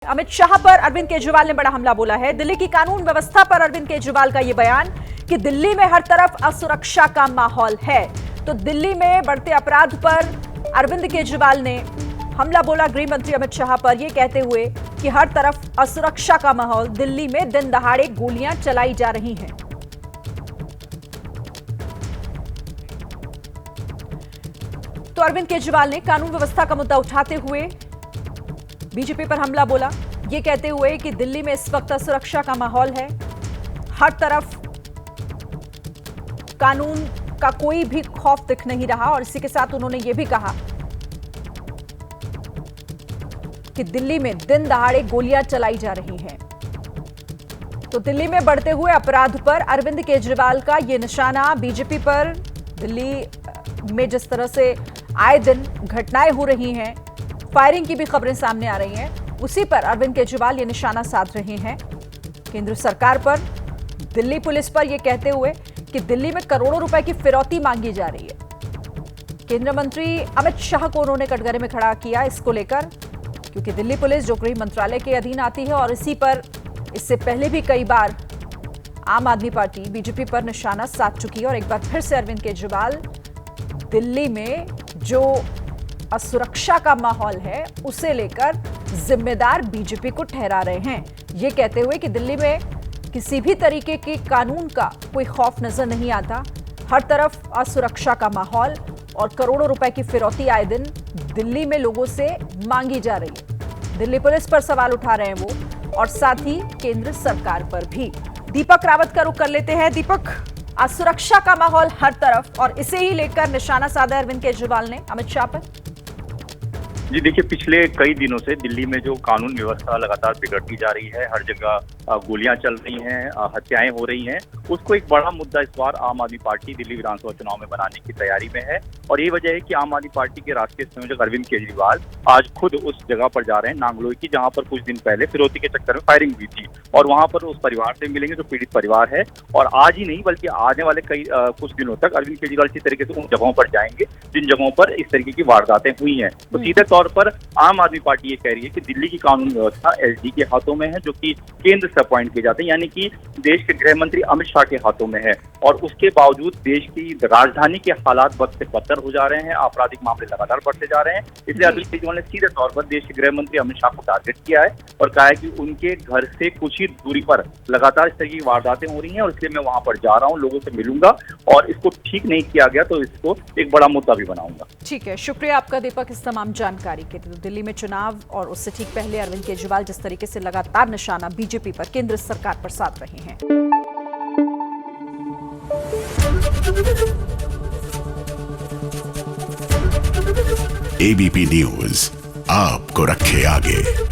अमित शाह पर अरविंद केजरीवाल ने बड़ा हमला बोला है। दिल्ली की कानून व्यवस्था पर अरविंद केजरीवाल का यह बयान कि दिल्ली में हर तरफ असुरक्षा का माहौल है। तो दिल्ली में बढ़ते अपराध पर अरविंद केजरीवाल ने हमला बोला गृह मंत्री अमित शाह पर, यह कहते हुए कि हर तरफ असुरक्षा का माहौल, दिल्ली में दिन दहाड़े गोलियां चलाई जा रही हैं। तो अरविंद केजरीवाल ने कानून व्यवस्था का मुद्दा उठाते हुए बीजेपी पर हमला बोला, ये कहते हुए कि दिल्ली में इस वक्त असुरक्षा का माहौल है, हर तरफ कानून का कोई भी खौफ दिख नहीं रहा। और इसी के साथ उन्होंने ये भी कहा कि दिल्ली में दिन दहाड़े गोलियां चलाई जा रही हैं। तो दिल्ली में बढ़ते हुए अपराध पर अरविंद केजरीवाल का ये निशाना, बीजेपी पर दिल्ली में जिस तरह से आए दिन घटनाएं हो रही हैं, फायरिंग की भी खबरें सामने आ रही हैं, उसी पर अरविंद केजरीवाल ये निशाना साध रहे हैं केंद्र सरकार पर, दिल्ली पुलिस पर, यह कहते हुए कि दिल्ली में करोड़ों रुपए की फिरौती मांगी जा रही है। केंद्रीय मंत्री अमित शाह को उन्होंने कटघरे में खड़ा किया इसको लेकर, क्योंकि दिल्ली पुलिस जो गृह मंत्रालय के अधीन आती है और इसी पर इससे पहले भी कई बार आम आदमी पार्टी बीजेपी पर निशाना साध चुकी है। और एक बार फिर से अरविंद केजरीवाल दिल्ली में जो असुरक्षा का माहौल है उसे लेकर जिम्मेदार बीजेपी को ठहरा रहे हैं, ये कहते हुए कि दिल्ली में किसी भी तरीके के कानून का कोई खौफ नजर नहीं आता, हर तरफ असुरक्षा का माहौल और करोड़ों रुपए की फिरौती आए दिन दिल्ली में लोगों से मांगी जा रही है। दिल्ली पुलिस पर सवाल उठा रहे हैं वो, और साथ ही केंद्र सरकार पर भी। दीपक रावत का रुख कर लेते हैं। दीपक, असुरक्षा का माहौल हर तरफ और इसे ही लेकर निशाना साधा अरविंद केजरीवाल ने अमित शाह पर। जी देखिए, पिछले कई दिनों से दिल्ली में जो कानून व्यवस्था लगातार बिगड़ती जा रही है, हर जगह गोलियां चल रही हैं, हत्याएं हो रही हैं, उसको एक बड़ा मुद्दा इस बार आम आदमी पार्टी दिल्ली विधानसभा चुनाव में बनाने की तैयारी में है। और ये वजह है कि आम आदमी पार्टी के राष्ट्रीय संयोजक अरविंद केजरीवाल आज खुद उस जगह पर जा रहे हैं, नांगलोई की, जहां पर कुछ दिन पहले फिरौती के चक्कर में फायरिंग हुई थी। और वहां पर उस परिवार से मिलेंगे जो पीड़ित परिवार है। और आज ही नहीं बल्कि आने वाले कुछ दिनों तक अरविंद केजरीवाल इसी तरीके से उन जगहों पर जाएंगे जिन जगहों पर इस तरीके की वारदातें हुई हैं। तो सीधे तौर पर आम आदमी पार्टी ये कह रही है कि दिल्ली की कानून व्यवस्था एसडी के हाथों में है, जो कि केंद्र से अपॉइंट किए जाते हैं, यानी कि देश के गृह मंत्री अमित शाह के हाथों में है। और उसके बावजूद देश की राजधानी के हालात बद से बदतर हो जा रहे हैं, आपराधिक मामले लगातार बढ़ते जा रहे हैं। इसलिए अरविंद केजरीवाल ने सीधे तौर पर देश के गृह मंत्री अमित शाह को टारगेट किया है और कहा है कि उनके घर से कुछ ही दूरी पर लगातार इस तरह की वारदातें हो रही हैं और इसलिए मैं वहां पर जा रहा हूं, लोगों से मिलूंगा और इसको ठीक नहीं किया गया तो इसको एक बड़ा मुद्दा भी बनाऊंगा। ठीक है, शुक्रिया आपका दीपक इस तमाम जानकारी के लिए। दिल्ली में चुनाव और उससे ठीक पहले अरविंद केजरीवाल जिस तरीके से लगातार निशाना बीजेपी पर, केंद्र सरकार पर साध रहे हैं। एबीपी न्यूज आपको रखे आगे।